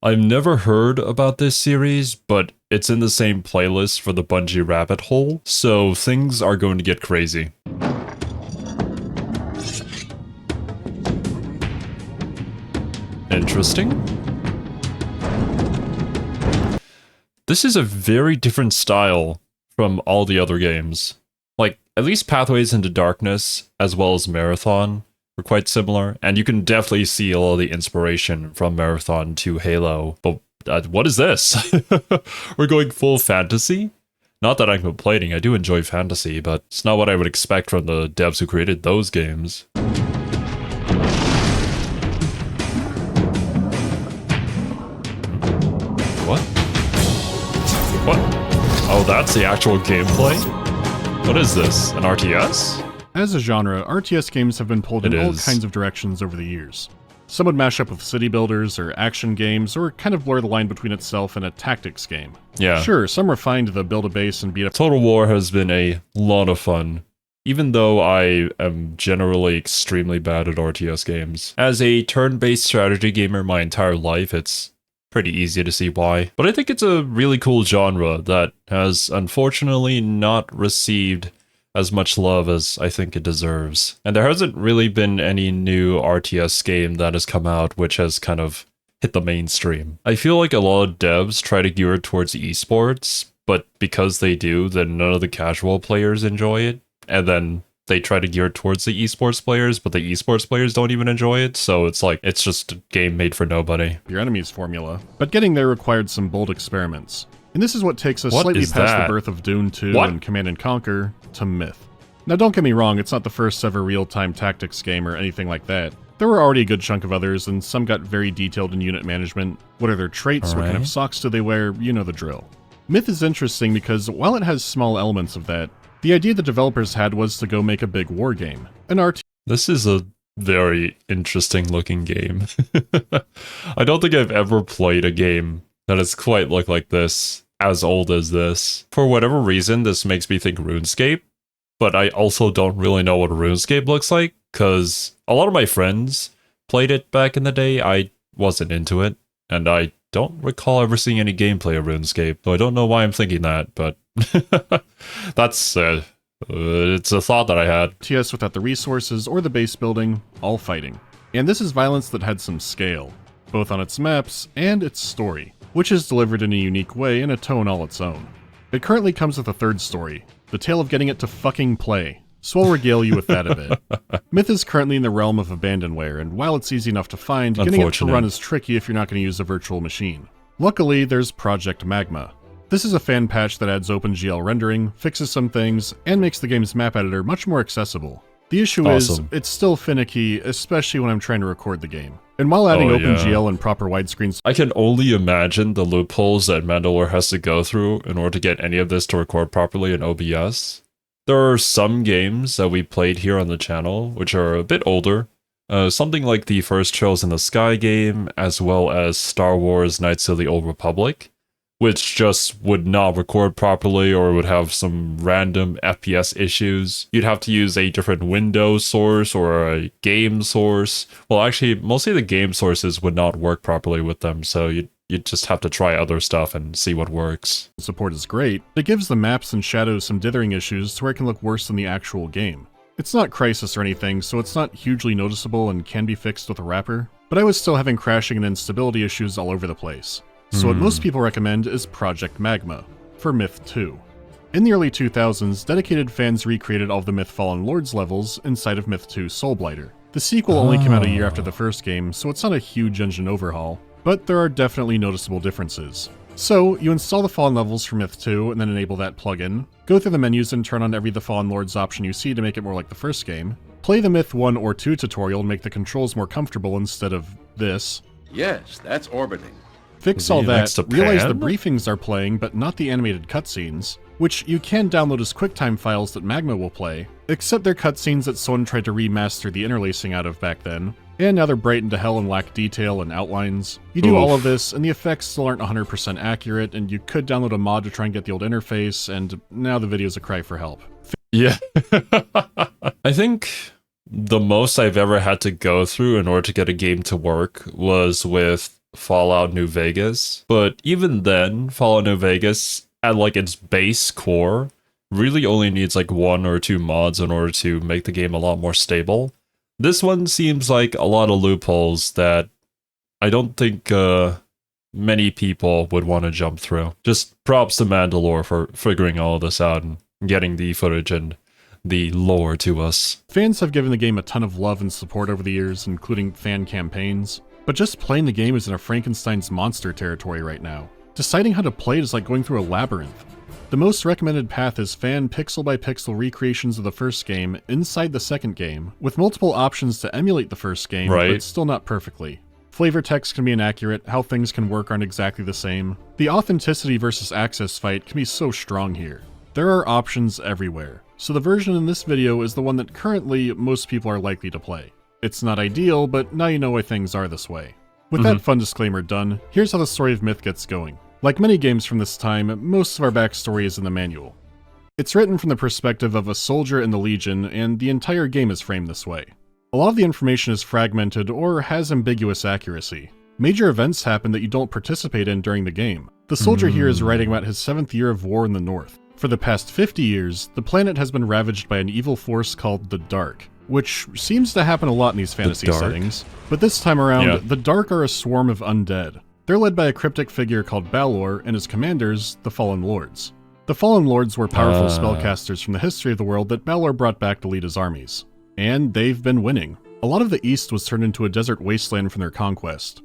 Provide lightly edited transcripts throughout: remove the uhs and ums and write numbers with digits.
I've never heard about this series, but it's in the same playlist for the Bungie rabbit hole, so things are going to get crazy. Interesting. This is a very different style from all the other games. Like, at least Pathways into Darkness, as well as Marathon, were quite similar, and you can definitely see a lot of the inspiration from Marathon to Halo. But what is this? We're going full fantasy? Not that I'm complaining, I do enjoy fantasy, but it's not what I would expect from the devs who created those games. What? What? Oh, that's the actual gameplay? What is this? An RTS? As a genre, RTS games have been pulled in all kinds of directions over the years. Some would mash up with city builders or action games, or kind of blur the line between itself and a tactics game. Yeah. Sure, some refined the build a base and beat up. Total War has been a lot of fun, even though I am generally extremely bad at RTS games. As a turn-based strategy gamer my entire life, it's pretty easy to see why. But I think it's a really cool genre that has unfortunately not received as much love as I think it deserves. And there hasn't really been any new RTS game that has come out which has kind of hit the mainstream. I feel like a lot of devs try to gear it towards esports, but because they do, then none of the casual players enjoy it. And then they try to gear it towards the esports players, but the esports players don't even enjoy it, so it's like, it's just a game made for nobody. Your enemy's formula. But getting there required some bold experiments. And this is what takes us slightly past the birth of Dune 2 and Command & Conquer to Myth. Now don't get me wrong, it's not the first ever real-time tactics game or anything like that. There were already a good chunk of others, and some got very detailed in unit management. What are their traits, what kind of socks do they wear, you know the drill. Myth is interesting because while it has small elements of that, the idea the developers had was to go make a big war game. This is a very interesting looking game. I don't think I've ever played a game that is quite look like this, as old as this. For whatever reason, this makes me think RuneScape, but I also don't really know what RuneScape looks like, because a lot of my friends played it back in the day. I wasn't into it, and I don't recall ever seeing any gameplay of RuneScape, so I don't know why I'm thinking that, but that's, it's a thought that I had. RTS without the resources or the base building, all fighting. And this is violence that had some scale, both on its maps and its story, which is delivered in a unique way in a tone all its own. It currently comes with a third story, the tale of getting it to fucking play, so I'll regale you with that a bit. Myth is currently in the realm of abandonware, and while it's easy enough to find, getting it to run is tricky if you're not going to use a virtual machine. Luckily, there's Project Magma. This is a fan patch that adds OpenGL rendering, fixes some things, and makes the game's map editor much more accessible. The issue is, it's still finicky, especially when I'm trying to record the game. And while adding OpenGL and proper widescreens, I can only imagine the loopholes that Mandalore has to go through in order to get any of this to record properly in OBS. There are some games that we played here on the channel, which are a bit older. Something like the first Trails in the Sky game, as well as Star Wars Knights of the Old Republic, which just would not record properly or would have some random FPS issues. You'd have to use a different Windows source or a game source. Well, actually, mostly the game sources would not work properly with them, so you'd just have to try other stuff and see what works. Support is great. It gives the maps and shadows some dithering issues to where it can look worse than the actual game. It's not Crysis or anything, so it's not hugely noticeable and can be fixed with a wrapper, but I was still having crashing and instability issues all over the place. So what most people recommend is Project Magma, for Myth 2. In the early 2000s, dedicated fans recreated all of the Myth Fallen Lords levels inside of Myth 2 Soulblighter. The sequel only came out a year after the first game, so it's not a huge engine overhaul, but there are definitely noticeable differences. So, you install the Fallen levels for Myth 2 and then enable that plugin, go through the menus and turn on every The Fallen Lords option you see to make it more like the first game, play the Myth 1 or 2 tutorial and make the controls more comfortable instead of this. Yes, that's orbiting. Fix all that, realize the briefings are playing but not the animated cutscenes, which you can download as QuickTime files that Magma will play, except they're cutscenes that someone tried to remaster the interlacing out of back then, and now they're brightened to hell and lack detail and outlines. You do all of this, and the effects still aren't 100% accurate, and you could download a mod to try and get the old interface, and now the video's a cry for help. Yeah. I think the most I've ever had to go through in order to get a game to work was with Fallout New Vegas, but even then, Fallout New Vegas, at like its base core, really only needs like 1 or 2 mods in order to make the game a lot more stable. This one seems like a lot of loopholes that I don't think many people would want to jump through. Just props to Mandalore for figuring all of this out and getting the footage and the lore to us. Fans have given the game a ton of love and support over the years, including fan campaigns, but just playing the game is in a Frankenstein's monster territory right now. Deciding how to play it is like going through a labyrinth. The most recommended path is fan pixel-by-pixel recreations of the first game inside the second game, with multiple options to emulate the first game, but still not perfectly. Flavor text can be inaccurate, how things can work aren't exactly the same. The authenticity versus access fight can be so strong here. There are options everywhere, so the version in this video is the one that currently most people are likely to play. It's not ideal, but now you know why things are this way. With that fun disclaimer done, here's how the story of Myth gets going. Like many games from this time, most of our backstory is in the manual. It's written from the perspective of a soldier in the Legion, and the entire game is framed this way. A lot of the information is fragmented or has ambiguous accuracy. Major events happen that you don't participate in during the game. The soldier here is writing about his 7th year of war in the North. For the past 50 years, the planet has been ravaged by an evil force called the Dark, which seems to happen a lot in these fantasy settings. But this time around, the Dark are a swarm of undead. They're led by a cryptic figure called Balor and his commanders, the Fallen Lords. The Fallen Lords were powerful spellcasters from the history of the world that Balor brought back to lead his armies. And they've been winning. A lot of the East was turned into a desert wasteland from their conquest.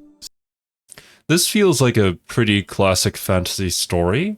This feels like a pretty classic fantasy story.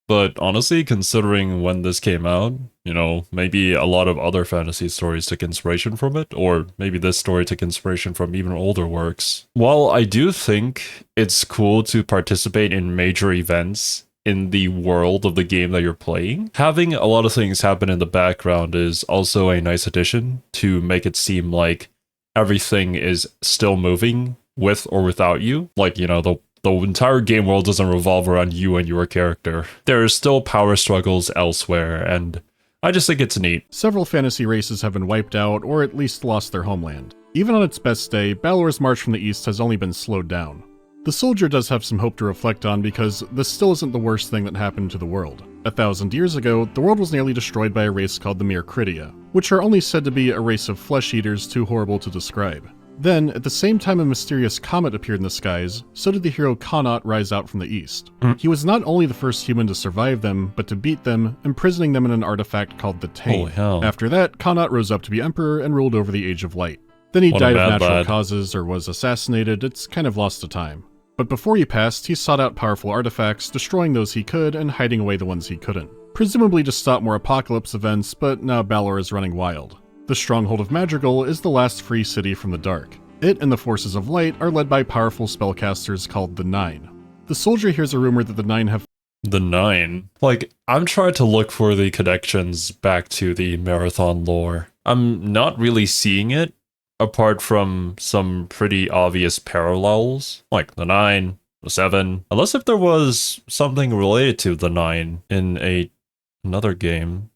But honestly, considering when this came out, you know, maybe a lot of other fantasy stories took inspiration from it, or maybe this story took inspiration from even older works. While I do think it's cool to participate in major events in the world of the game that you're playing, having a lot of things happen in the background is also a nice addition to make it seem like everything is still moving with or without you. Like, you know, the entire game world doesn't revolve around you and your character. There are still power struggles elsewhere, and I just think it's neat. Several fantasy races have been wiped out, or at least lost their homeland. Even on its best day, Balor's march from the east has only been slowed down. The soldier does have some hope to reflect on because this still isn't the worst thing that happened to the world. 1,000 years ago, the world was nearly destroyed by a race called the Mircridia, which are only said to be a race of flesh-eaters too horrible to describe. Then, at the same time a mysterious comet appeared in the skies, so did the hero Connaught rise out from the east. He was not only the first human to survive them, but to beat them, imprisoning them in an artifact called the Tane. After that, Connaught rose up to be emperor and ruled over the Age of Light. Then he died of natural causes or was assassinated. It's kind of lost to time. But before he passed, he sought out powerful artifacts, destroying those he could and hiding away the ones he couldn't. Presumably to stop more apocalypse events, but now Balor is running wild. The Stronghold of Madrigal is the last free city from the Dark. It and the Forces of Light are led by powerful spellcasters called the Nine. The soldier hears a rumor that the Nine have— The Nine? Like, I'm trying to look for the connections back to the Marathon lore. I'm not really seeing it, apart from some pretty obvious parallels, like the 9, the 7. Unless if there was something related to the 9 in another game.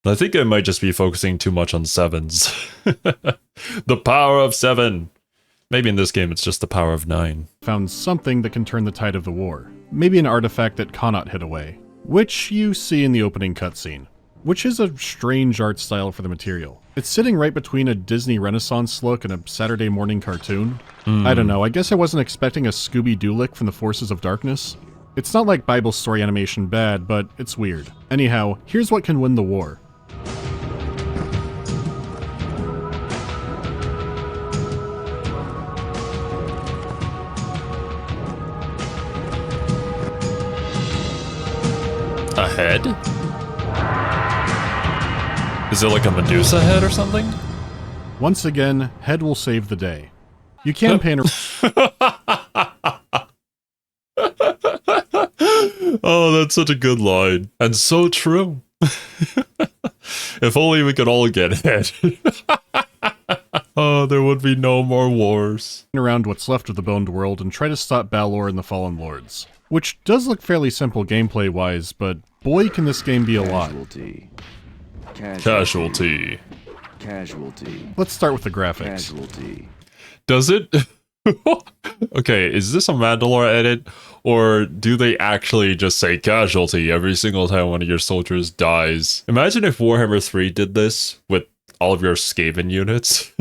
I think I might just be focusing too much on 7s. The power of 7! Maybe in this game it's just the power of 9. Found something that can turn the tide of the war. Maybe an artifact that Connaught hid away, which you see in the opening cutscene. Which is a strange art style for the material. It's sitting right between a Disney Renaissance look and a Saturday morning cartoon. I don't know, I guess I wasn't expecting a Scooby-Doo lick from the Forces of Darkness. It's not like Bible story animation bad, but it's weird. Anyhow, here's what can win the war. A head? Is it like a Medusa head or something? Once again, head will save the day. You can paint Oh, that's such a good line. And so true. If only we could all get head. Oh, there would be no more wars. Around what's left of the Boned World and try to stop Balor and the Fallen Lords. Which does look fairly simple gameplay-wise, but boy can this game be a lot. Casualty. Let's start with the graphics. Does it? Okay, is this a Mandalore edit? Or do they actually just say casualty every single time one of your soldiers dies? Imagine if Warhammer 3 did this with all of your Skaven units.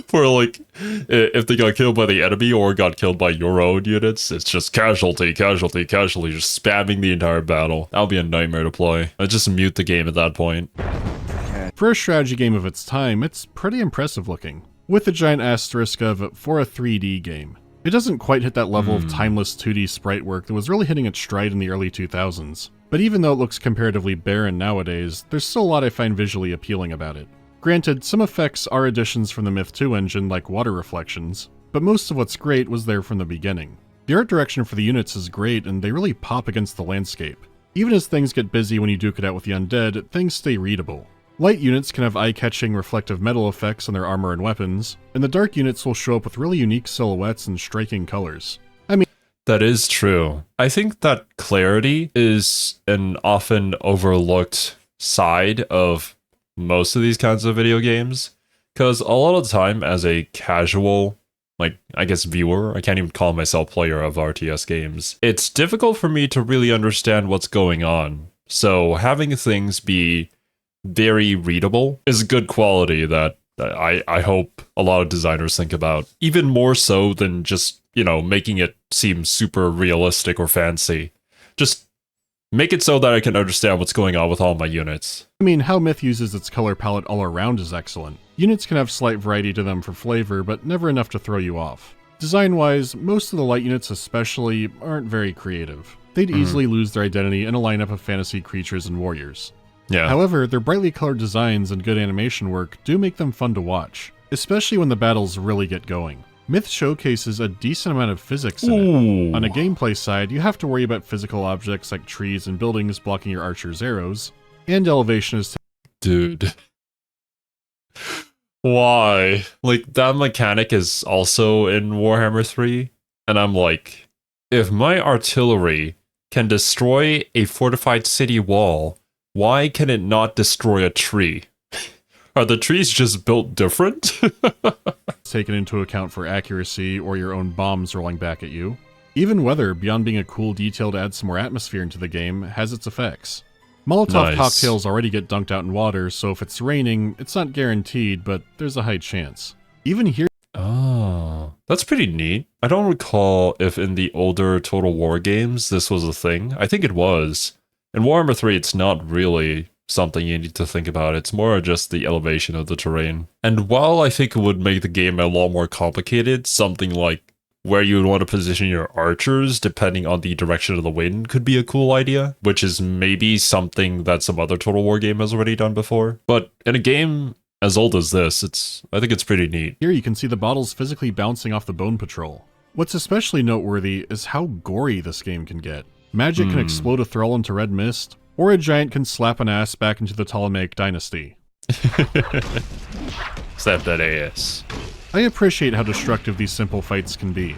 For like, if they got killed by the enemy or got killed by your own units, it's just casualty, casualty, casualty, just spamming the entire battle. That'll be a nightmare to play. I'd just mute the game at that point. For a strategy game of its time, it's pretty impressive looking, with a giant asterisk of for a 3D game. It doesn't quite hit that level of timeless 2D sprite work that was really hitting its stride in the early 2000s, but even though it looks comparatively barren nowadays, there's still a lot I find visually appealing about it. Granted, some effects are additions from the Myth 2 engine like water reflections, but most of what's great was there from the beginning. The art direction for the units is great and they really pop against the landscape. Even as things get busy when you duke it out with the undead, things stay readable. Light units can have eye-catching reflective metal effects on their armor and weapons, and the dark units will show up with really unique silhouettes and striking colors. That is true. I think that clarity is an often overlooked side of most of these kinds of video games, because a lot of the time as a casual, like, I guess viewer, I can't even call myself player of RTS games, it's difficult for me to really understand what's going on. So having things be very readable is a good quality that I hope a lot of designers think about, even more so than just, you know, making it seem super realistic or fancy. Just make it so that I can understand what's going on with all my units. I mean, how Myth uses its color palette all around is excellent. Units can have slight variety to them for flavor, but never enough to throw you off. Design-wise, most of the light units especially aren't very creative. They'd easily lose their identity in a lineup of fantasy creatures and warriors. Yeah. However, their brightly colored designs and good animation work do make them fun to watch, especially when the battles really get going. Myth showcases a decent amount of physics in it. On a gameplay side, you have to worry about physical objects like trees and buildings blocking your archer's arrows, and elevation is... Dude. Why? Like, that mechanic is also in Warhammer 3, and I'm like, if my artillery can destroy a fortified city wall, why can it not destroy a tree? Are the trees just built different? taken into account for accuracy or your own bombs rolling back at you. Even weather, beyond being a cool detail to add some more atmosphere into the game, has its effects. Molotov cocktails already get dunked out in water, so if it's raining, it's not guaranteed, but there's a high chance. Even here... Oh, that's pretty neat. I don't recall if in the older Total War games this was a thing. I think it was. In Warhammer 3, it's not really something you need to think about. It's more just the elevation of the terrain. And while I think it would make the game a lot more complicated, something like where you would want to position your archers depending on the direction of the wind could be a cool idea, which is maybe something that some other Total War game has already done before. But in a game as old as this, I think it's pretty neat. Here you can see the bottles physically bouncing off the Bone Patrol. What's especially noteworthy is how gory this game can get. Magic can explode a thrall into red mist, or a giant can slap an ass back into the Ptolemaic dynasty. Slap that ass. I appreciate how destructive these simple fights can be.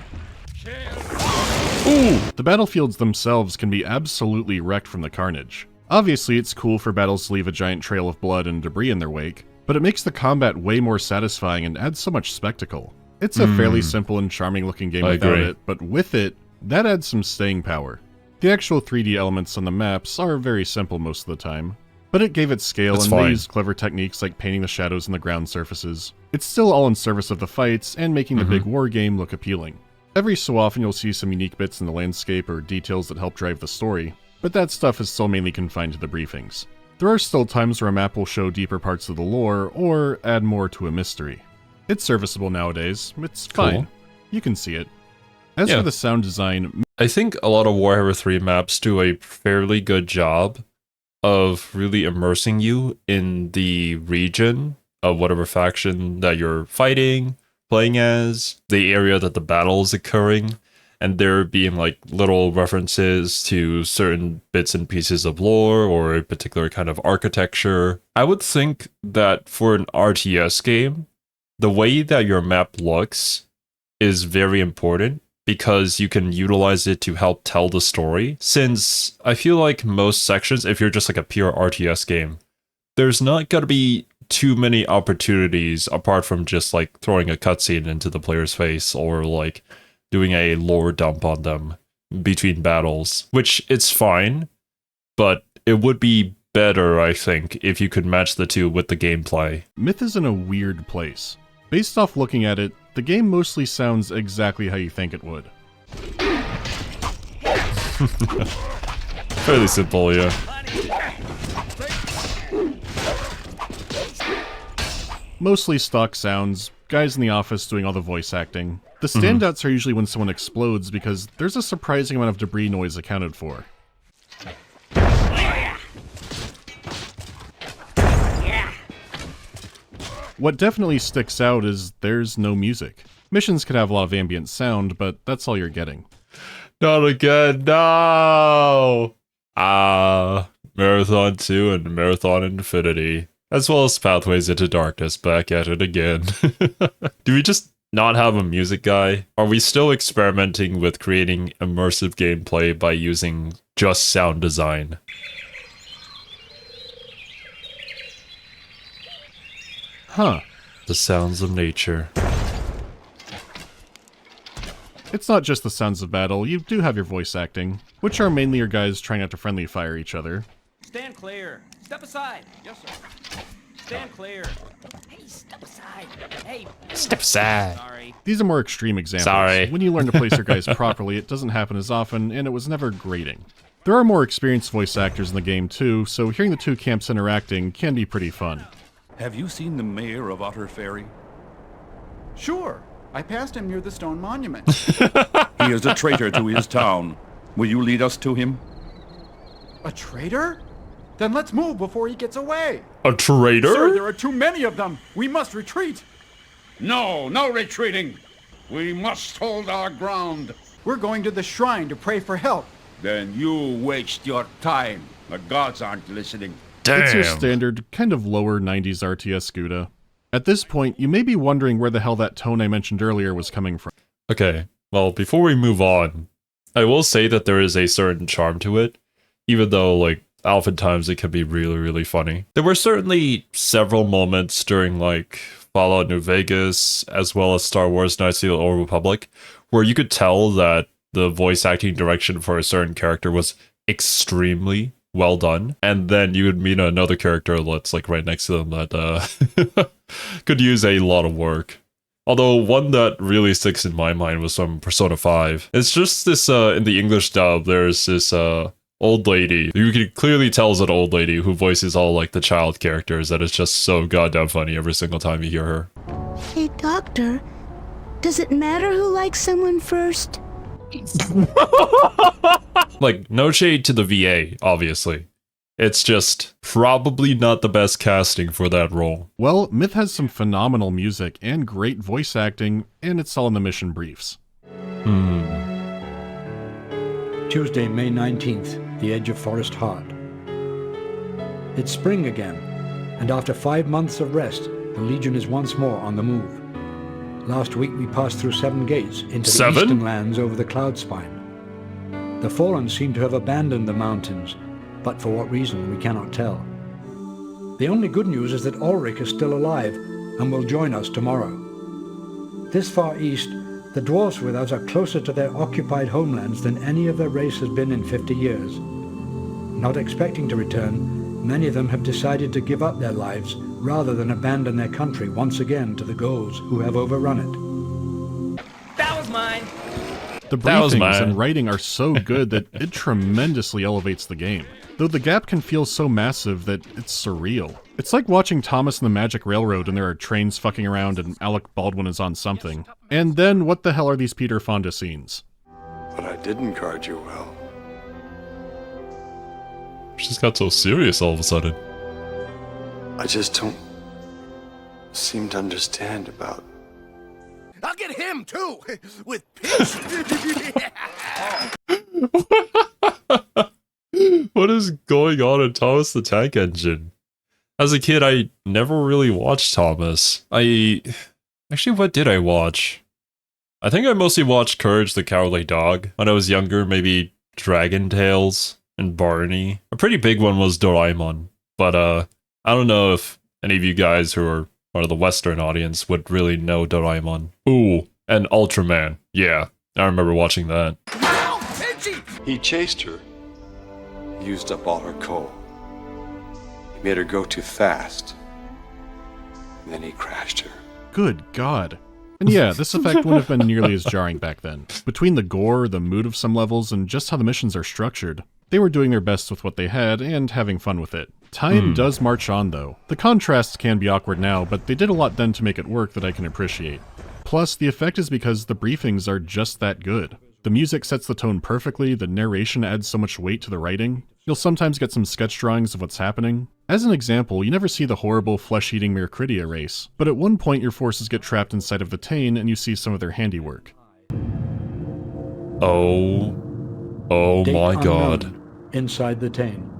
Ooh! The battlefields themselves can be absolutely wrecked from the carnage. Obviously, it's cool for battles to leave a giant trail of blood and debris in their wake, but it makes the combat way more satisfying and adds so much spectacle. It's a fairly simple and charming looking game without it, but with it, that adds some staying power. The actual 3D elements on the maps are very simple most of the time, but it gave it scale and they used clever techniques like painting the shadows on the ground surfaces. It's still all in service of the fights and making the big war game look appealing. Every so often you'll see some unique bits in the landscape or details that help drive the story, but that stuff is still mainly confined to the briefings. There are still times where a map will show deeper parts of the lore or add more to a mystery. It's serviceable nowadays, it's fine. You can see it. As for the sound design, I think a lot of Warhammer 3 maps do a fairly good job of really immersing you in the region of whatever faction that you're fighting, playing as, the area that the battle is occurring, and there being like little references to certain bits and pieces of lore or a particular kind of architecture. I would think that for an RTS game, the way that your map looks is very important, because you can utilize it to help tell the story. Since I feel like most sections, if you're just like a pure RTS game, there's not going to be too many opportunities apart from just like throwing a cutscene into the player's face or like doing a lore dump on them between battles, which it's fine, but it would be better, I think, if you could match the two with the gameplay. Myth is in a weird place. Based off looking at it, the game mostly sounds exactly how you think it would. Fairly simple, yeah. Mostly stock sounds, guys in the office doing all the voice acting. The standouts are usually when someone explodes because there's a surprising amount of debris noise accounted for. What definitely sticks out is there's no music. Missions could have a lot of ambient sound, but that's all you're getting. Not again, no! Marathon 2 and Marathon Infinity, as well as Pathways into Darkness, back at it again. Do we just not have a music guy? Are we still experimenting with creating immersive gameplay by using just sound design? Huh. The sounds of nature. It's not just the sounds of battle, you do have your voice acting, which are mainly your guys trying not to friendly fire each other. Stand clear. Step aside. Yes, sir. Stand clear. Hey, step aside. Hey. Step aside. Sorry. These are more extreme examples. Sorry. When you learn to place your guys properly, it doesn't happen as often, and it was never grating. There are more experienced voice actors in the game too, so hearing the two camps interacting can be pretty fun. Have you seen the mayor of Otter Ferry? Sure. I passed him near the stone monument. He is a traitor to his town. Will you lead us to him? A traitor? Then let's move before he gets away. A traitor? Sir, there are too many of them. We must retreat. No, no retreating. We must hold our ground. We're going to the shrine to pray for help. Then you waste your time. The gods aren't listening. Damn. It's your standard, kind of lower 90s RTS Gouda. At this point, you may be wondering where the hell that tone I mentioned earlier was coming from. Okay, well, before we move on, I will say that there is a certain charm to it, even though, like, oftentimes it can be really, really funny. There were certainly several moments during, like, Fallout New Vegas, as well as Star Wars Knights of the Old Republic, where you could tell that the voice acting direction for a certain character was extremely well done, and then you would meet another character that's, like, right next to them that, could use a lot of work. Although one that really sticks in my mind was from Persona 5. It's just this, in the English dub, there's this, old lady. You can clearly tell is an old lady who voices all, like, the child characters, that is just so goddamn funny every single time you hear her. Hey, Doctor, does it matter who likes someone first? Like, no shade to the VA, obviously. It's just probably not the best casting for that role. Well, Myth has some phenomenal music and great voice acting, and it's all in the mission briefs. Tuesday, May 19th, the edge of Forest Heart. It's spring again, and after 5 months of rest, the Legion is once more on the move. Last week we passed through 7 gates into the eastern lands over the cloud spine. The Fallen seem to have abandoned the mountains, but for what reason we cannot tell. The only good news is that Ulrich is still alive and will join us tomorrow. This far east, the dwarfs with us are closer to their occupied homelands than any of their race has been in 50 years. Not expecting to return, many of them have decided to give up their lives rather than abandon their country once again to the ghouls who have overrun it. That was mine. The briefings and writing are so good that it tremendously elevates the game, though the gap can feel so massive that it's surreal. It's like watching Thomas and the Magic Railroad and there are trains fucking around and Alec Baldwin is on something. And then what the hell are these Peter Fonda scenes? But I didn't guard you well. She's got so serious all of a sudden. I just don't seem to understand about... I'll get him too, with pitch. What is going on in Thomas the Tank Engine? As a kid, I never really watched Thomas. Actually, what did I watch? I think I mostly watched Courage the Cowardly Dog. When I was younger, maybe Dragon Tales and Barney. A pretty big one was Doraemon. But, I don't know if any of you guys who are part of the Western audience would really know Doraemon. Ooh, and Ultraman. Yeah, I remember watching that. He chased her. He used up all her coal. He made her go too fast. And then he crashed her. Good God. And yeah, this effect wouldn't have been nearly as jarring back then. Between the gore, the mood of some levels, and just how the missions are structured, they were doing their best with what they had and having fun with it. Time does march on though. The contrasts can be awkward now, but they did a lot then to make it work that I can appreciate. Plus, the effect is because the briefings are just that good. The music sets the tone perfectly, the narration adds so much weight to the writing. You'll sometimes get some sketch drawings of what's happening. As an example, you never see the horrible flesh-eating Mercuridia race, but at one point your forces get trapped inside of the Tane and you see some of their handiwork. Oh my god. Inside the Tane.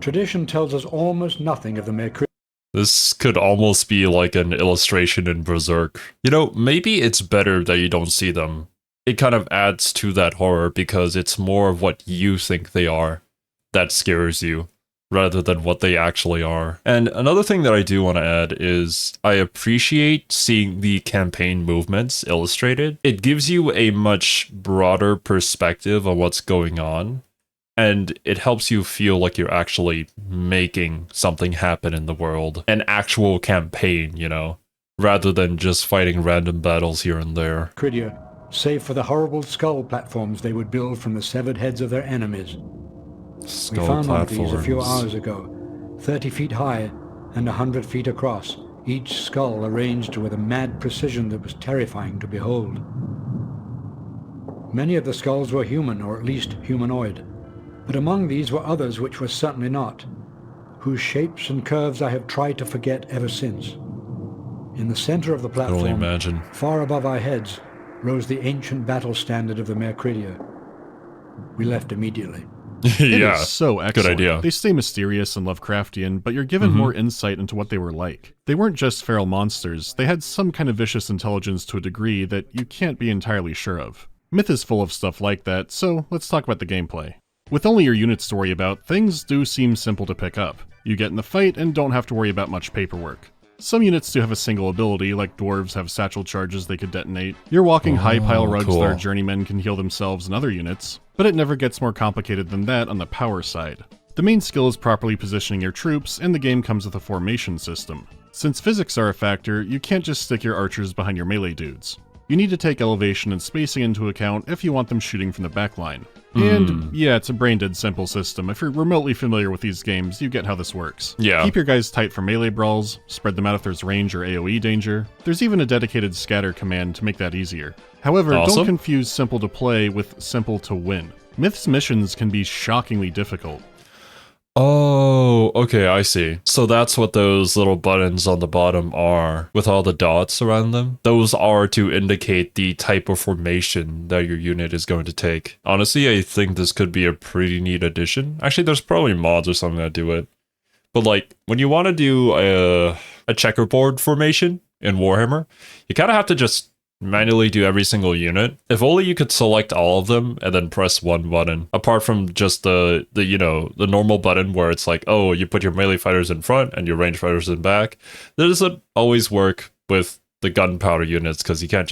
Tradition tells us almost nothing of the Mercuridia. This could almost be like an illustration in Berserk. You know, maybe it's better that you don't see them. It kind of adds to that horror because it's more of what you think they are that scares you, rather than what they actually are. And another thing that I do want to add is I appreciate seeing the campaign movements illustrated. It gives you a much broader perspective on what's going on, and it helps you feel like you're actually making something happen in the world. An actual campaign, you know, rather than just fighting random battles here and there. Save for the horrible skull platforms they would build from the severed heads of their enemies. We found one of these a few hours ago, 30 feet high and 100 feet across, each skull arranged with a mad precision that was terrifying to behold. Many of the skulls were human, or at least humanoid, but among these were others which were certainly not, whose shapes and curves I have tried to forget ever since. In the center of the platform, far above our heads, rose the ancient battle standard of the Mercuridia. We left immediately. Yeah, it is so excellent. Good idea. They stay mysterious and Lovecraftian, but you're given more insight into what they were like. They weren't just feral monsters, they had some kind of vicious intelligence to a degree that you can't be entirely sure of. Myth is full of stuff like that, so let's talk about the gameplay. With only your units to worry about, things do seem simple to pick up. You get in the fight and don't have to worry about much paperwork. Some units do have a single ability, like dwarves have satchel charges they could detonate. Your walking high pile rugs that are journeymen can heal themselves and other units, but it never gets more complicated than that on the power side. The main skill is properly positioning your troops, and the game comes with a formation system. Since physics are a factor, you can't just stick your archers behind your melee dudes. You need to take elevation and spacing into account if you want them shooting from the backline. And yeah, it's a brain-dead simple system. If you're remotely familiar with these games, you get how this works. Yeah. Keep your guys tight for melee brawls, spread them out if there's range or AoE danger. There's even a dedicated scatter command to make that easier. However, don't confuse simple to play with simple to win. Myth's missions can be shockingly difficult. Oh, okay, I see. So that's what those little buttons on the bottom are, with all the dots around them. Those are to indicate the type of formation that your unit is going to take. Honestly, I think this could be a pretty neat addition. Actually, there's probably mods or something that do it. But like, when you want to do a checkerboard formation in Warhammer, you kind of have to just manually do every single unit. If only you could select all of them and then press one button, apart from just the you know, the normal button where it's like, oh, you put your melee fighters in front and your range fighters in back. That doesn't always work with the gunpowder units, because you can't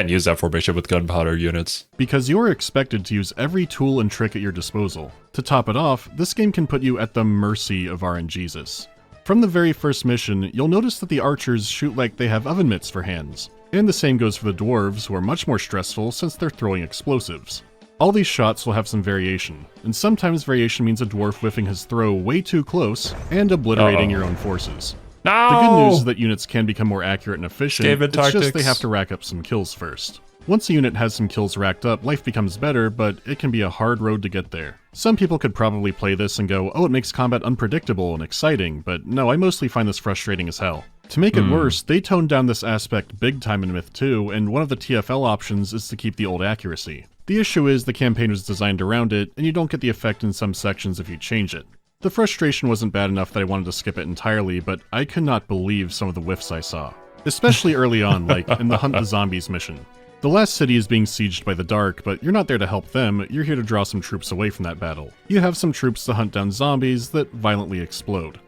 use that formation with gunpowder units. Because you're expected to use every tool and trick at your disposal. To top it off, this game can put you at the mercy of RNGesus. From the very first mission, you'll notice that the archers shoot like they have oven mitts for hands. And the same goes for the dwarves, who are much more stressful since they're throwing explosives. All these shots will have some variation, and sometimes variation means a dwarf whiffing his throw way too close and obliterating your own forces. No! The good news is that units can become more accurate and efficient, it's just they have to rack up some kills first. Once a unit has some kills racked up, life becomes better, but it can be a hard road to get there. Some people could probably play this and go, oh, it makes combat unpredictable and exciting, but no, I mostly find this frustrating as hell. To make it worse, they toned down this aspect big time in Myth 2, and one of the TFL options is to keep the old accuracy. The issue is the campaign was designed around it, and you don't get the effect in some sections if you change it. The frustration wasn't bad enough that I wanted to skip it entirely, but I could not believe some of the whiffs I saw. Especially early on, like in the Hunt the Zombies mission. The last city is being sieged by the Dark, but you're not there to help them, you're here to draw some troops away from that battle. You have some troops to hunt down zombies that violently explode.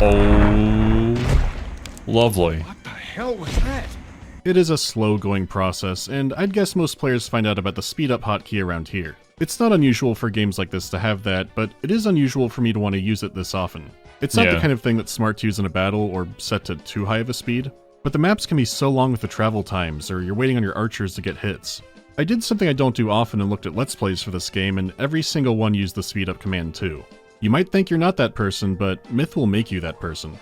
Oh, lovely. What the hell was that? It is a slow-going process, and I'd guess most players find out about the speed-up hotkey around here. It's not unusual for games like this to have that, but it is unusual for me to want to use it this often. It's not the kind of thing that's smart to use in a battle or set to too high of a speed, but the maps can be so long with the travel times, or you're waiting on your archers to get hits. I did something I don't do often and looked at Let's Plays for this game, and every single one used the speed up command too. You might think you're not that person, but Myth will make you that person.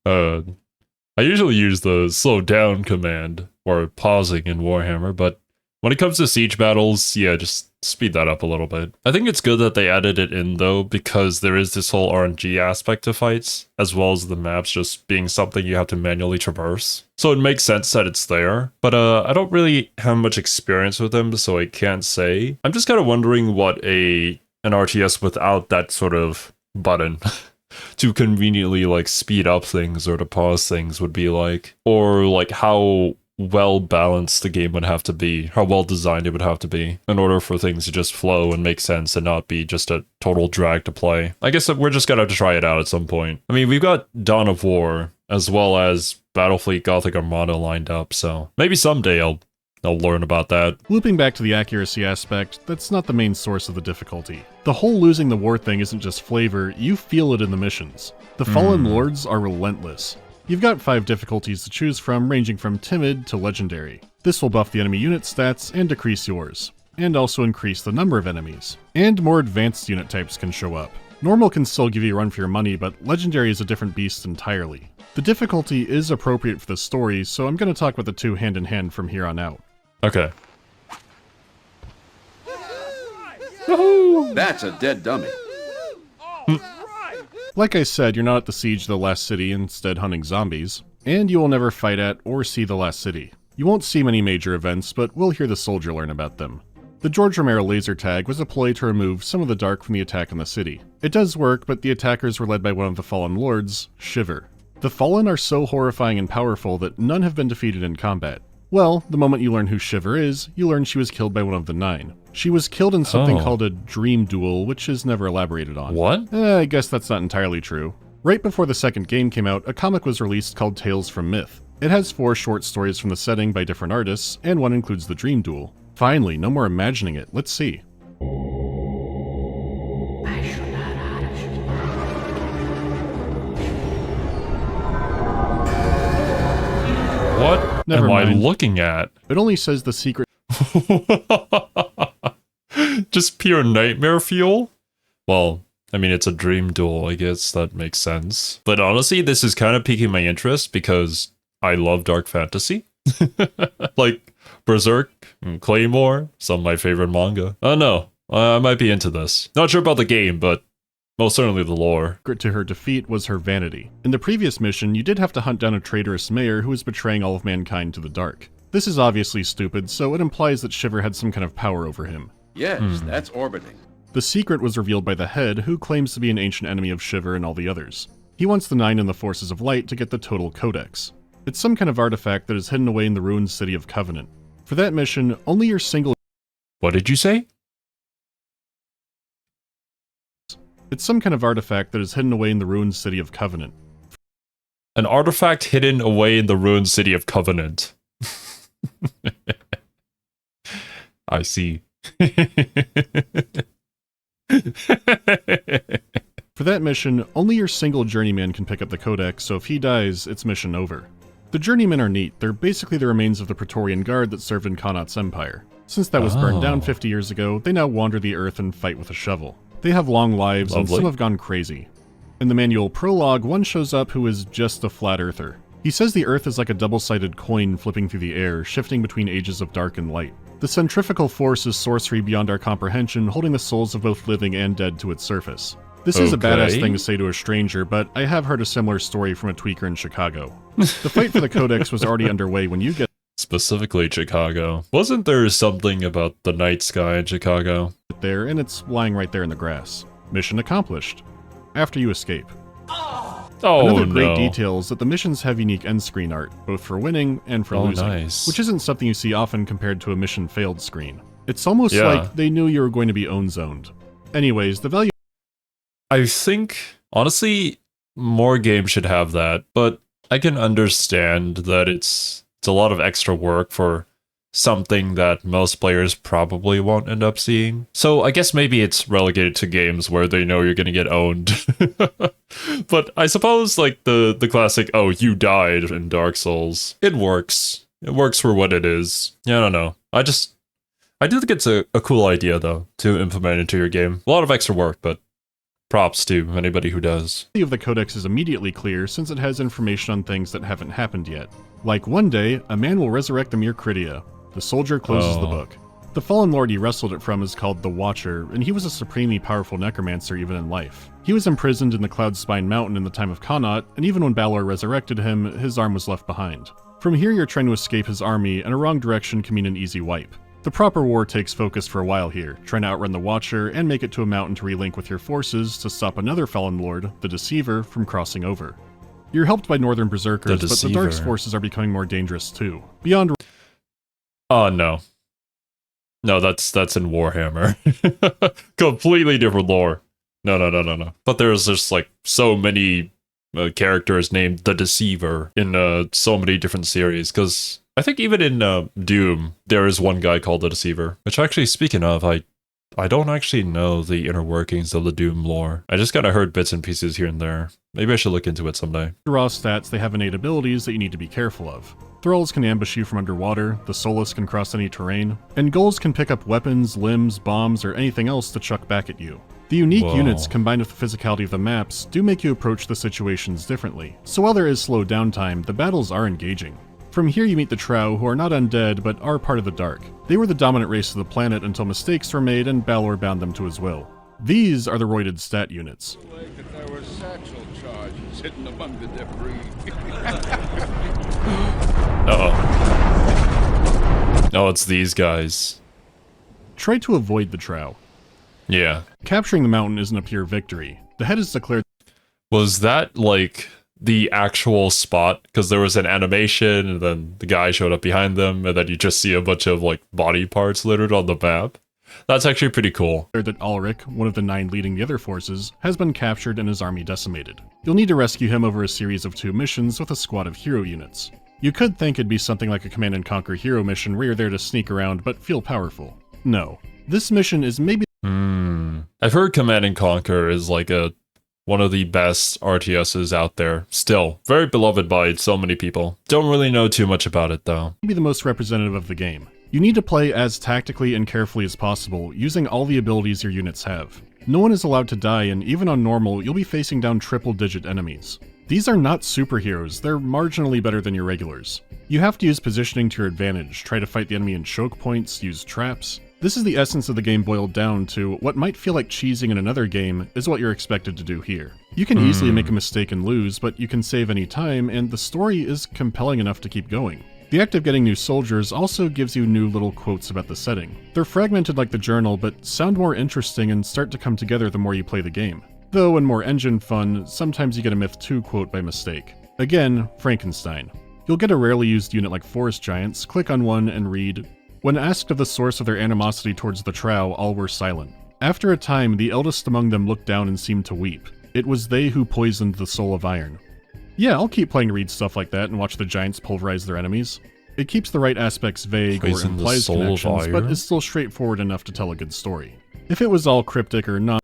I usually use the slow down command, or pausing in Warhammer, but when it comes to siege battles, yeah, just speed that up a little bit. I think it's good that they added it in though, because there is this whole RNG aspect to fights, as well as the maps just being something you have to manually traverse. So it makes sense that it's there, but I don't really have much experience with them, so I can't say. I'm just kind of wondering what an RTS without that sort of button to conveniently like speed up things or to pause things would be like, or like how well balanced the game would have to be, how well designed it would have to be in order for things to just flow and make sense and not be just a total drag to play. I guess that we're just gonna have to try it out at some point. I mean, we've got Dawn of War as well as Battlefleet Gothic Armada lined up, so maybe someday I'll learn about that. Looping back to the accuracy aspect, that's not the main source of the difficulty. The whole losing the war thing isn't just flavor, you feel it in the missions. The Fallen Lords are relentless. You've got 5 difficulties to choose from, ranging from timid to legendary. This will buff the enemy unit stats and decrease yours, and also increase the number of enemies. And more advanced unit types can show up. Normal can still give you a run for your money, but legendary is a different beast entirely. The difficulty is appropriate for the story, so I'm going to talk about the two hand in hand from here on out. Okay. That's a dead dummy. Like I said, you're not at the siege of the last city, instead hunting zombies, and you will never fight at or see the last city. You won't see many major events, but we'll hear the soldier learn about them. The George Romero laser tag was a ploy to remove some of the dark from the attack on the city. It does work, but the attackers were led by one of the Fallen Lords, Shiver. The Fallen are so horrifying and powerful that none have been defeated in combat. Well, the moment you learn who Shiver is, you learn she was killed by one of the 9. She was killed in something called a dream duel, which is never elaborated on. What? I guess that's not entirely true. Right before the second game came out, a comic was released called Tales from Myth. It has 4 short stories from the setting by different artists, and one includes the dream duel. Finally, no more imagining it. Let's see. What Never am I mind. looking at? It only says the secret. Just pure nightmare fuel? Well, I mean, it's a dream duel, I guess that makes sense. But honestly, this is kind of piquing my interest because I love dark fantasy. Like Berserk and Claymore, some of my favorite manga. I don't know, I might be into this. Not sure about the game, but most certainly the lore. Secret to her defeat was her vanity. In the previous mission, you did have to hunt down a traitorous mayor who was betraying all of mankind to the dark. This is obviously stupid, so it implies that Shiver had some kind of power over him. Yes, that's orbiting. The secret was revealed by the Head, who claims to be an ancient enemy of Shiver and all the others. He wants the 9 and the Forces of Light to get the Total Codex. It's some kind of artifact that is hidden away in the ruined city of Covenant. For that mission, only your single... What did you say? It's some kind of artifact that is hidden away in the ruined city of Covenant. An artifact hidden away in the ruined city of Covenant. I see. For that mission, only your single journeyman can pick up the codex, so if he dies, it's mission over. The journeymen are neat. They're basically the remains of the Praetorian Guard that served in Connaught's empire. Since that was burned down 50 years ago, they now wander the earth and fight with a shovel. They have long lives, and some have gone crazy. In the manual prologue, one shows up who is just a flat earther. He says the earth is like a double-sided coin flipping through the air, shifting between ages of dark and light. The centrifugal force is sorcery beyond our comprehension, holding the souls of both living and dead to its surface. This is a badass thing to say to a stranger, but I have heard a similar story from a tweaker in Chicago. The fight for the codex was already underway when you get Specifically Chicago. Wasn't there something about the night sky in Chicago? there, and it's lying right there in the grass. Mission accomplished. After you escape. Oh, Another great no. detail is that the missions have unique end screen art, both for winning and for losing, nice. which isn't something you see often compared to a mission failed screen. It's almost like they knew you were going to be own-zoned. Anyways, the value... I think, honestly, more games should have that, but I can understand that it's a lot of extra work for something that most players probably won't end up seeing. So I guess maybe it's relegated to games where they know you're gonna get owned. But I suppose like the classic, oh, you died in Dark Souls, it works. It works for what it is. Yeah, I don't know. I do think it's a cool idea though to implement into your game. A lot of extra work, but props to anybody who does. The of the codex is immediately clear since it has information on things that haven't happened yet. Like one day, a man will resurrect the mere Critia. The soldier closes the book. The fallen lord he wrestled it from is called the Watcher, and he was a supremely powerful necromancer even in life. He was imprisoned in the Cloudspine Mountain in the time of Connaught, and even when Balor resurrected him, his arm was left behind. From here you're trying to escape his army, and a wrong direction can mean an easy wipe. The proper war takes focus for a while here, trying to outrun the Watcher and make it to a mountain to relink with your forces to stop another fallen lord, the Deceiver, from crossing over. You're helped by Northern Berserkers, but the Dark's forces are becoming more dangerous too. Beyond... Oh, no. No, that's in Warhammer. Completely different lore. No. But there's just like so many characters named the Deceiver in so many different series, because I think even in Doom, there is one guy called the Deceiver. Which actually, speaking of, I don't actually know the inner workings of the Doom lore. I just kind of heard bits and pieces here and there. Maybe I should look into it someday. Raw stats, they have innate abilities that you need to be careful of. Thralls can ambush you from underwater, the Solus can cross any terrain, and Ghouls can pick up weapons, limbs, bombs, or anything else to chuck back at you. The unique units, combined with the physicality of the maps, do make you approach the situations differently. So while there is slow downtime, the battles are engaging. From here you meet the Trow, who are not undead, but are part of the Dark. They were the dominant race of the planet until mistakes were made and Balor bound them to his will. These are the roided stat units. Like if there were satchel charges hidden among the debris. Oh, it's these guys. Try to avoid the Trow. Yeah. Capturing the mountain isn't a pure victory. The head is declared... Was that, like, the actual spot? Because there was an animation, and then the guy showed up behind them, and then you just see a bunch of, like, body parts littered on the map. That's actually pretty cool. That Ulrich, one of the 9 leading the other forces, has been captured and his army decimated. You'll need to rescue him over a series of 2 missions with a squad of hero units. You could think it'd be something like a Command and Conquer hero mission where you're there to sneak around but feel powerful. No. This mission is maybe... I've heard Command and Conquer is like one of the best RTSs out there. Still, very beloved by so many people. Don't really know too much about it though. Maybe the most representative of the game. You need to play as tactically and carefully as possible, using all the abilities your units have. No one is allowed to die, and even on normal, you'll be facing down triple-digit enemies. These are not superheroes, they're marginally better than your regulars. You have to use positioning to your advantage, try to fight the enemy in choke points, use traps. This is the essence of the game boiled down to what might feel like cheesing in another game is what you're expected to do here. You can easily make a mistake and lose, but you can save any time, and the story is compelling enough to keep going. The act of getting new soldiers also gives you new little quotes about the setting. They're fragmented like the journal, but sound more interesting and start to come together the more you play the game. Though in more engine fun, sometimes you get a Myth 2 quote by mistake. Again, Frankenstein. You'll get a rarely used unit like Forest Giants, click on one and read, "When asked of the source of their animosity towards the Trow, all were silent. After a time, the eldest among them looked down and seemed to weep. It was they who poisoned the soul of iron." Yeah, I'll keep playing to read stuff like that and watch the Giants pulverize their enemies. It keeps the right aspects vague or implies connections, but is still straightforward enough to tell a good story. If it was all cryptic or not,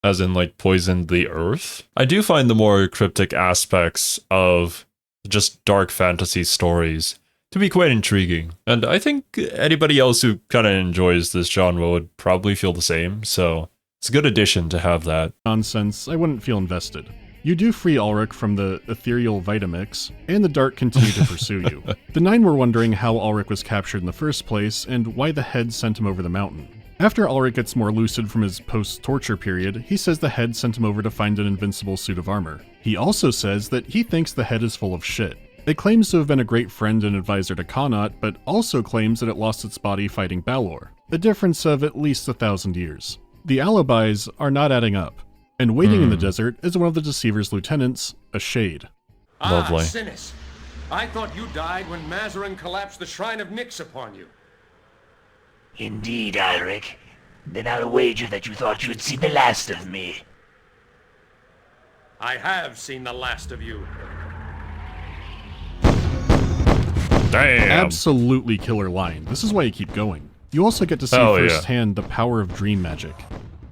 as in like poisoned the earth, I do find the more cryptic aspects of just dark fantasy stories to be quite intriguing. And I think anybody else who kind of enjoys this genre would probably feel the same, so it's a good addition to have that. Nonsense, I wouldn't feel invested. You do free Ulrich from the ethereal Vitamix, and the Dark continue to pursue you. The 9 were wondering how Ulrich was captured in the first place, and why the head sent him over the mountain. After Ulrich gets more lucid from his post-torture period, he says the head sent him over to find an invincible suit of armor. He also says that he thinks the head is full of shit. It claims to have been a great friend and advisor to Connaught, but also claims that it lost its body fighting Balor, a difference of at least 1,000 years. The alibis are not adding up, and waiting in the desert is one of the Deceiver's lieutenants, a Shade. Lovely. Ah, Sinis. I thought you died when Mazarin collapsed the Shrine of Nyx upon you. Indeed, Ulrich. Then I'll wager that you thought you'd see the last of me. I have seen the last of you. Damn. Absolutely killer line. This is why you keep going. You also get to see firsthand the power of dream magic.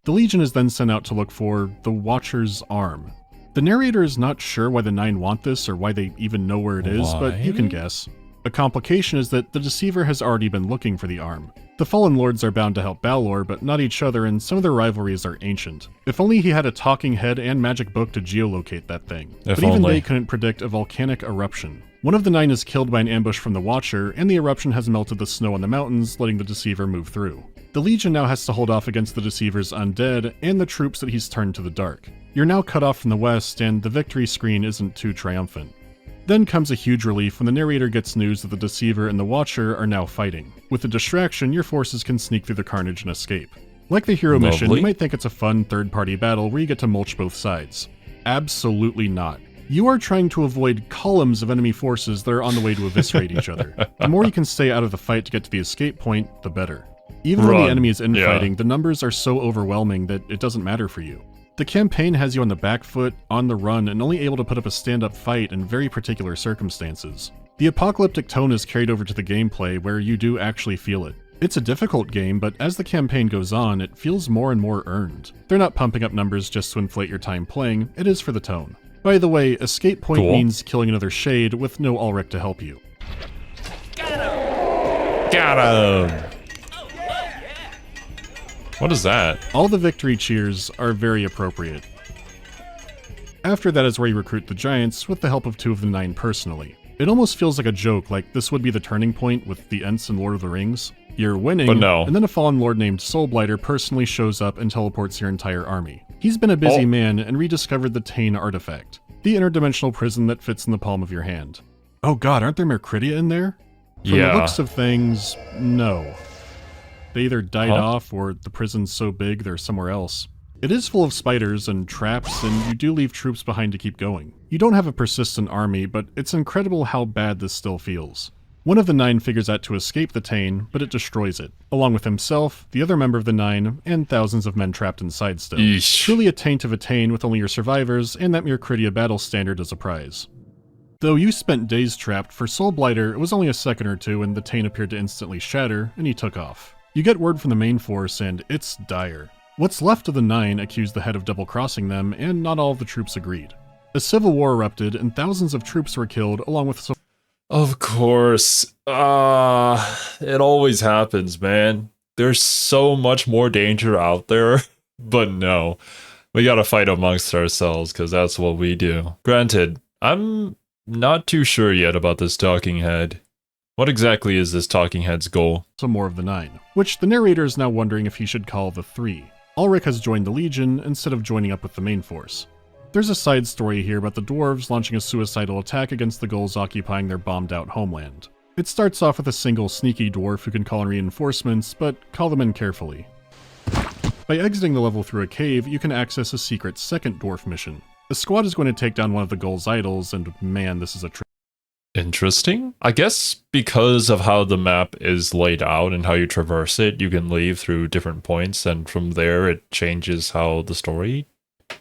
The Legion is then sent out to look for the Watcher's arm. The narrator is not sure why the Nine want this or why they even know where it is, but you can guess. A complication is that the Deceiver has already been looking for the arm. The Fallen Lords are bound to help Balor, but not each other, and some of their rivalries are ancient. If only he had a talking head and magic book to geolocate that thing. But even they couldn't predict a volcanic eruption. One of the Nine is killed by an ambush from the Watcher, and the eruption has melted the snow on the mountains, letting the Deceiver move through. The Legion now has to hold off against the Deceiver's undead and the troops that he's turned to the dark. You're now cut off from the west, and the victory screen isn't too triumphant. Then comes a huge relief when the narrator gets news that the Deceiver and the Watcher are now fighting. With the distraction, your forces can sneak through the carnage and escape. Like the hero mission, you might think it's a fun third-party battle where you get to mulch both sides. Absolutely not. You are trying to avoid columns of enemy forces that are on the way to eviscerate each other. The more you can stay out of the fight to get to the escape point, the better. Even when the enemy is infighting, the numbers are so overwhelming that it doesn't matter for you. The campaign has you on the back foot, on the run, and only able to put up a stand-up fight in very particular circumstances. The apocalyptic tone is carried over to the gameplay where you do actually feel it. It's a difficult game, but as the campaign goes on, it feels more and more earned. They're not pumping up numbers just to inflate your time playing, it is for the tone. By the way, escape point means killing another Shade with no Ulrich to help you. Got him! What is that? All the victory cheers are very appropriate. After that is where you recruit the Giants with the help of two of the Nine personally. It almost feels like a joke, like this would be the turning point with the Ents in Lord of the Rings. You're winning, but no. And then a fallen lord named Soulblighter personally shows up and teleports your entire army. He's been a busy man and rediscovered the Tane artifact, the interdimensional prison that fits in the palm of your hand. Oh god, aren't there Mercuridia in there? From the looks of things, no. They either died off or the prison's so big they're somewhere else. It is full of spiders and traps, and you do leave troops behind to keep going. You don't have a persistent army, but it's incredible how bad this still feels. One of the Nine figures out to escape the Tane, but it destroys it, along with himself, the other member of the Nine, and thousands of men trapped inside still. Truly a taint of a Tane with only your survivors and that Mercuridia battle standard as a prize. Though you spent days trapped, for Soulblighter it was only a second or two and the Tane appeared to instantly shatter, and he took off. You get word from the main force, and it's dire. What's left of the Nine accused the head of double-crossing them, and not all of the troops agreed. A civil war erupted, and thousands of troops were killed, along with Of course. It always happens, man. There's so much more danger out there, but no. We gotta fight amongst ourselves, because that's what we do. Granted, I'm not too sure yet about this talking head. What exactly is this talking head's goal? Some more of the Nine, which the narrator is now wondering if he should call the Three. Ulrich has joined the Legion instead of joining up with the main force. There's a side story here about the dwarves launching a suicidal attack against the ghouls occupying their bombed-out homeland. It starts off with a single sneaky dwarf who can call in reinforcements, but call them in carefully. By exiting the level through a cave, you can access a secret second dwarf mission. The squad is going to take down one of the ghouls' idols, and man, this is a Interesting. I guess because of how the map is laid out and how you traverse it, you can leave through different points, and from there it changes how the story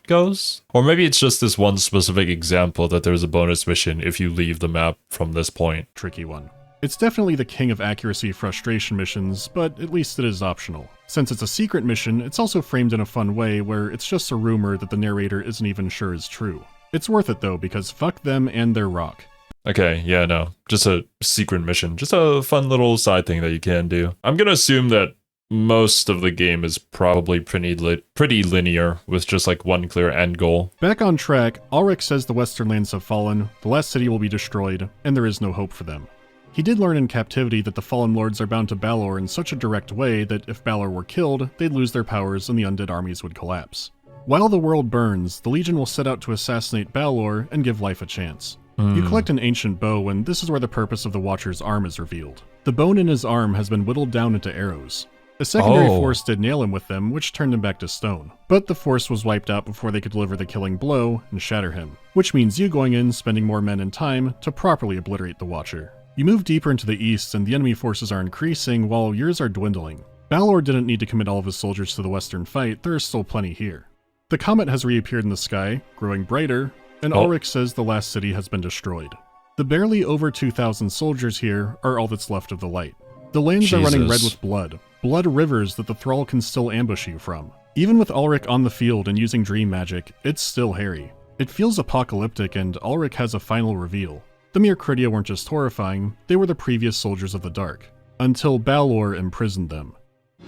goes. Or maybe it's just this one specific example that there's a bonus mission if you leave the map from this point. Tricky one. It's definitely the king of accuracy frustration missions, but at least it is optional. Since it's a secret mission, it's also framed in a fun way where it's just a rumor that the narrator isn't even sure is true. It's worth it though, because fuck them and their rock. Okay, yeah, no. Just a secret mission. Just a fun little side thing that you can do. I'm gonna assume that most of the game is probably pretty linear, with just like one clear end goal. Back on track, Ulrich says the Western lands have fallen, the last city will be destroyed, and there is no hope for them. He did learn in captivity that the Fallen Lords are bound to Balor in such a direct way that if Balor were killed, they'd lose their powers and the undead armies would collapse. While the world burns, the Legion will set out to assassinate Balor and give life a chance. You collect an ancient bow, and this is where the purpose of the Watcher's arm is revealed. The bone in his arm has been whittled down into arrows. A secondary force did nail him with them, which turned him back to stone. But the force was wiped out before they could deliver the killing blow and shatter him, which means you going in, spending more men and time to properly obliterate the Watcher. You move deeper into the east, and the enemy forces are increasing while yours are dwindling. Balor didn't need to commit all of his soldiers to the western fight, there are still plenty here. The comet has reappeared in the sky, growing brighter, and Ulrich says the last city has been destroyed. The barely over 2,000 soldiers here are all that's left of the light. The lands are running red with blood rivers that the Thrall can still ambush you from. Even with Ulrich on the field and using dream magic, it's still hairy. It feels apocalyptic, and Ulrich has a final reveal. The Mirkridia weren't just horrifying, they were the previous soldiers of the dark. Until Balor imprisoned them.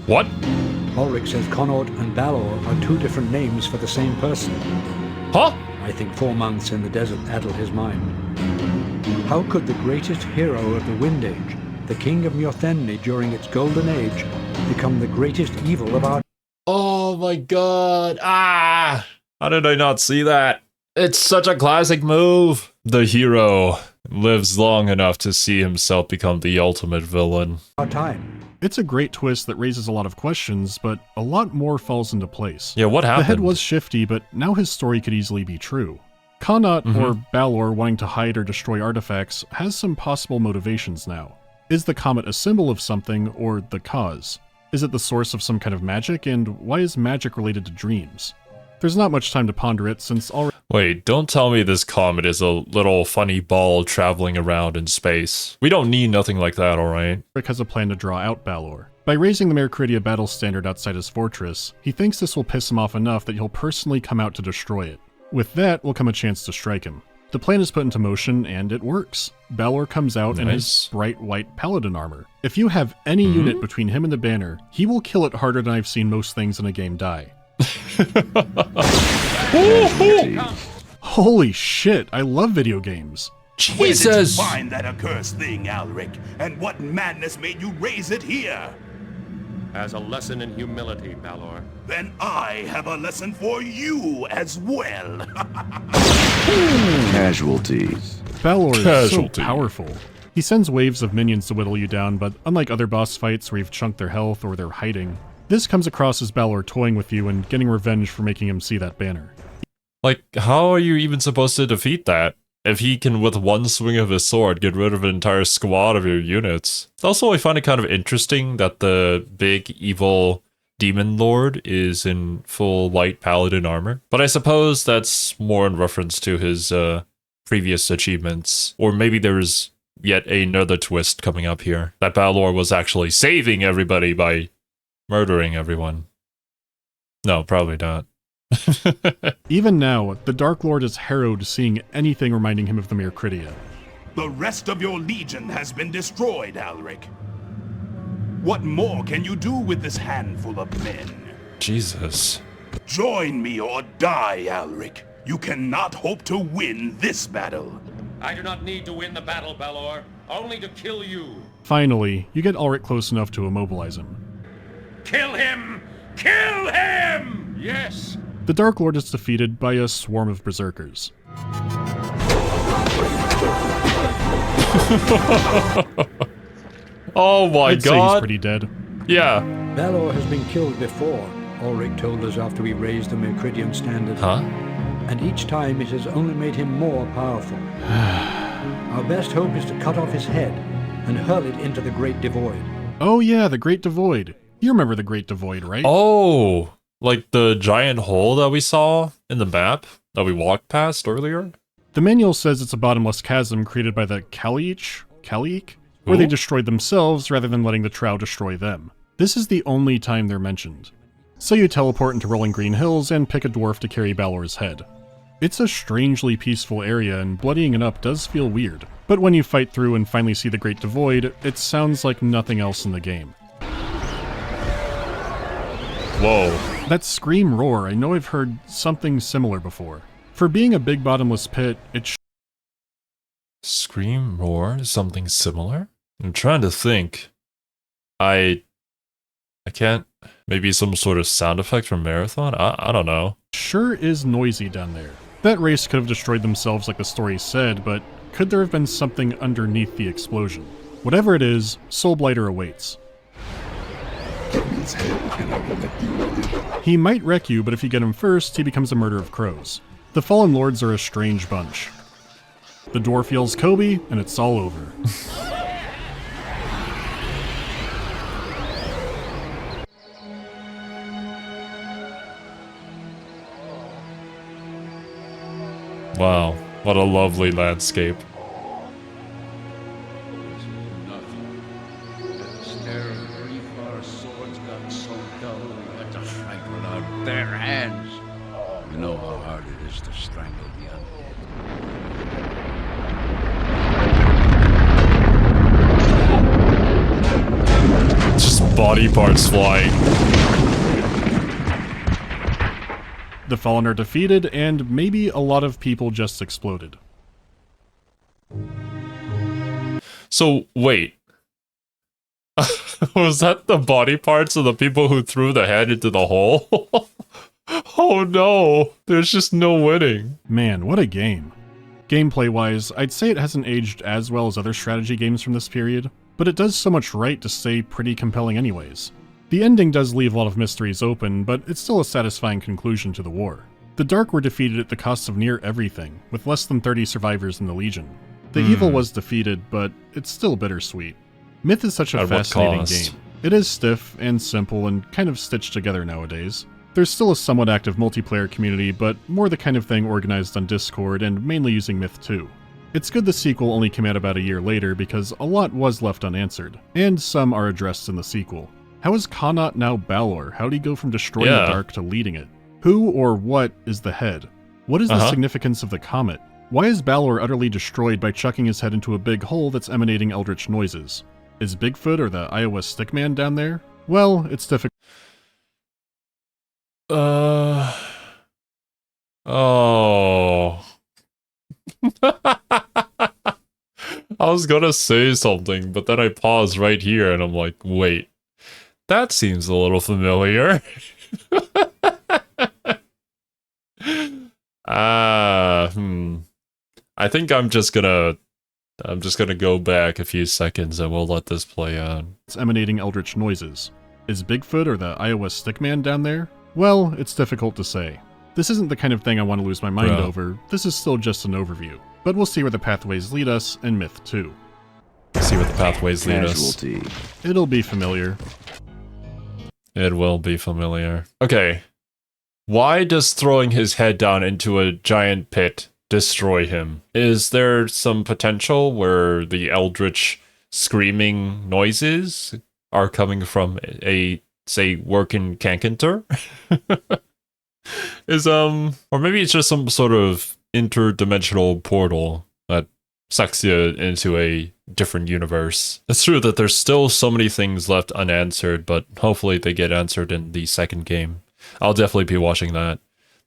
What? Ulrich says Connaught and Balor are two different names for the same person. Huh? I think 4 months in the desert addled his mind. How could the greatest hero of the Wind Age, the king of Mjolnir during its golden age, become the greatest evil of our... Oh my god. Ah! How did I not see that? It's such a classic move. The hero lives long enough to see himself become the ultimate villain. Our time. It's a great twist that raises a lot of questions, but a lot more falls into place. Yeah, what happened? The head was shifty, but now his story could easily be true. Connaught, or Balor, wanting to hide or destroy artifacts, has some possible motivations now. Is the comet a symbol of something, or the cause? Is it the source of some kind of magic, and why is magic related to dreams? There's not much time to ponder it, since already— Wait, don't tell me this comet is a little funny ball traveling around in space. We don't need nothing like that, alright? Rick has a plan to draw out Balor. By raising the Mirkridia battle standard outside his fortress, he thinks this will piss him off enough that he'll personally come out to destroy it. With that will come a chance to strike him. The plan is put into motion, and it works. Balor comes out in his bright white paladin armor. If you have any unit between him and the banner, he will kill it harder than I've seen most things in a game die. Holy shit, I love video games. Where did you find that accursed thing, Alric? And what madness made you raise it here? As a lesson in humility, Balor. Then I have a lesson for you as well. Casualties. Balor is so powerful. He sends waves of minions to whittle you down, but unlike other boss fights where you've chunked their health or they're hiding, this comes across as Balor toying with you and getting revenge for making him see that banner. Like, how are you even supposed to defeat that? If he can, with one swing of his sword, get rid of an entire squad of your units. Also, I find it kind of interesting that the big evil demon lord is in full white paladin armor. But I suppose that's more in reference to his previous achievements. Or maybe there's yet another twist coming up here. That Balor was actually saving everybody by murdering everyone. No, probably not. Even now, the Dark Lord is harrowed seeing anything reminding him of the Mirkridia. The rest of your legion has been destroyed, Alric. What more can you do with this handful of men? Jesus. Join me or die, Alric. You cannot hope to win this battle. I do not need to win the battle, Balor. Only to kill you. Finally, you get Ulrich close enough to immobilize him. Kill him! Kill him! Yes! The Dark Lord is defeated by a swarm of berserkers. Oh my I'd say he's pretty dead. Yeah. Balor has been killed before, Ulrich told us after we raised the Mirkridian standard. Huh? And each time it has only made him more powerful. Our best hope is to cut off his head and hurl it into the Great Devoid. Oh yeah, the Great Devoid. You remember the Great Devoid, right? Oh, like the giant hole that we saw in the map that we walked past earlier? The manual says it's a bottomless chasm created by the Kaliich, where they destroyed themselves rather than letting the Trow destroy them. This is the only time they're mentioned. So you teleport into Rolling Green Hills and pick a dwarf to carry Balor's head. It's a strangely peaceful area, and bloodying it up does feel weird. But when you fight through and finally see the Great Devoid, it sounds like nothing else in the game. Whoa. That scream roar, I know I've heard something similar before. For being a big bottomless pit, it Scream roar, something similar? I'm trying to think. I can't... Maybe some sort of sound effect from Marathon? I don't know. Sure is noisy down there. That race could have destroyed themselves like the story said, but could there have been something underneath the explosion? Whatever it is, Soulblighter awaits. He might wreck you, but if you get him first, he becomes a murder of crows. The Fallen Lords are a strange bunch. The dwarf yells Kobe, and it's all over. Wow, what a lovely landscape. Their hands. You know how hard it is to strangle the undead. Just body parts flying. The Fallen are defeated, and maybe a lot of people just exploded. So, wait. Was that the body parts of the people who threw the head into the hole? Oh no, there's just no winning. Man, what a game. Gameplay-wise, I'd say it hasn't aged as well as other strategy games from this period, but it does so much right to stay pretty compelling anyways. The ending does leave a lot of mysteries open, but it's still a satisfying conclusion to the war. The Dark were defeated at the cost of near everything, with less than 30 survivors in the Legion. The evil was defeated, but it's still bittersweet. Myth is such a fascinating game. It is stiff and simple and kind of stitched together nowadays. There's still a somewhat active multiplayer community, but more the kind of thing organized on Discord and mainly using Myth 2. It's good the sequel only came out about a year later because a lot was left unanswered, and some are addressed in the sequel. How is Connaught now Balor? How did he go from destroying the Dark to leading it? Who or what is the head? What is the significance of the comet? Why is Balor utterly destroyed by chucking his head into a big hole that's emanating eldritch noises? Is Bigfoot or the Iowa Stickman down there? Well, it's difficult. Oh. I was gonna say something, but then I paused right here and I'm like, wait, that seems a little familiar. I think I'm just gonna go back a few seconds and we'll let this play out. It's emanating eldritch noises. Is Bigfoot or the Iowa Stickman down there? Well, it's difficult to say. This isn't the kind of thing I want to lose my mind over, this is still just an overview. But we'll see where the pathways lead us in Myth 2. See where the pathways lead us. It'll be familiar. It will be familiar. Okay. Why does throwing his head down into a giant pit destroy him? Is there some potential where the eldritch screaming noises are coming from a, say, working Kankanter? Or maybe it's just some sort of interdimensional portal that sucks you into a different universe. It's true that there's still so many things left unanswered, but hopefully they get answered in the second game. I'll definitely be watching that.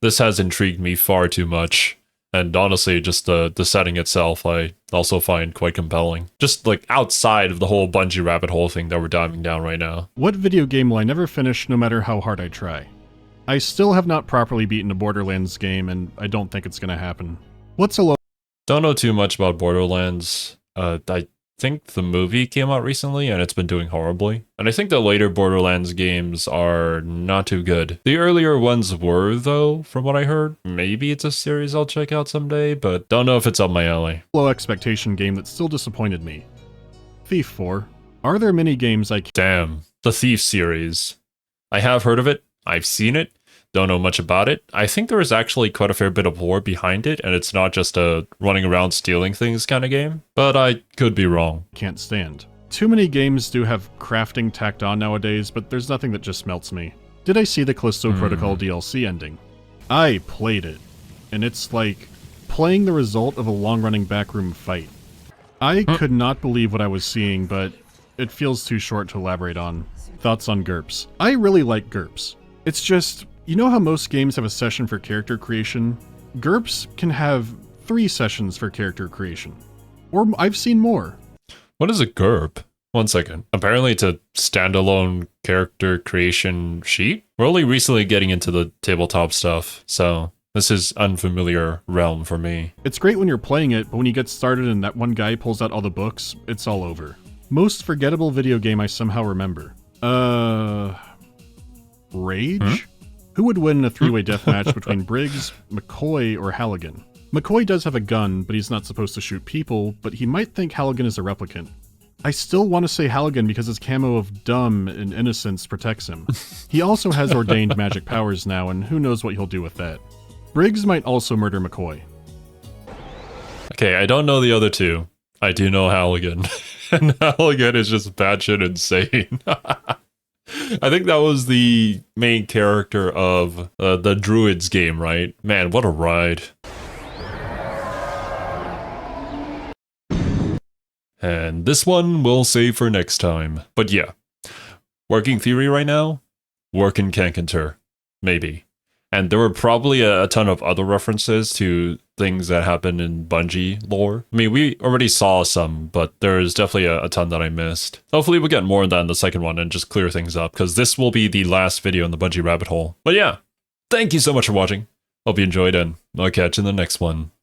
This has intrigued me far too much, and honestly, just the setting itself I also find quite compelling. Just like outside of the whole Bungie rabbit hole thing that we're diving down right now. What video game will I never finish no matter how hard I try? I still have not properly beaten a Borderlands game, and I don't think it's gonna happen. What's a low— Don't know too much about Borderlands. I think the movie came out recently and it's been doing horribly. And I think the later Borderlands games are not too good. The earlier ones were, though, from what I heard. Maybe it's a series I'll check out someday, but don't know if it's up my alley. Low expectation game that still disappointed me? Thief 4. Are there many games I— Damn, the Thief series. I have heard of it. I've seen it. Don't know much about it. I think there is actually quite a fair bit of lore behind it, and it's not just a running around stealing things kind of game. But I could be wrong. Can't stand. Too many games do have crafting tacked on nowadays, but there's nothing that just melts me. Did I see the Callisto Protocol DLC ending? I played it, and it's like playing the result of a long-running backroom fight. I could not believe what I was seeing, but it feels too short to elaborate on. Thoughts on GURPS? I really like GURPS. It's just, you know how most games have a session for character creation? GURPS can have 3 sessions for character creation. Or I've seen more. What is a GURP? One second. Apparently it's a standalone character creation sheet? We're only recently getting into the tabletop stuff, so this is unfamiliar realm for me. It's great when you're playing it, but when you get started and that one guy pulls out all the books, it's all over. Most forgettable video game I somehow remember. Rage? Who would win in a 3-way deathmatch between Briggs, McCoy, or Halligan? McCoy does have a gun, but he's not supposed to shoot people, but he might think Halligan is a replicant. I still want to say Halligan because his camo of dumb and innocence protects him. He also has ordained magic powers now, and who knows what he'll do with that. Briggs might also murder McCoy. Okay, I don't know the other two. I do know Halligan. And Halligan is just batshit insane. I think that was the main character of the Druids game, right? Man, what a ride. And this one we'll save for next time. But yeah, working theory right now? Working Kankantur. Maybe. And there were probably a ton of other references to things that happened in Bungie lore. I mean, we already saw some, but there's definitely a ton that I missed. Hopefully we'll get more of that in the second one and just clear things up, because this will be the last video in the Bungie rabbit hole. But yeah, thank you so much for watching. Hope you enjoyed, and I'll catch you in the next one.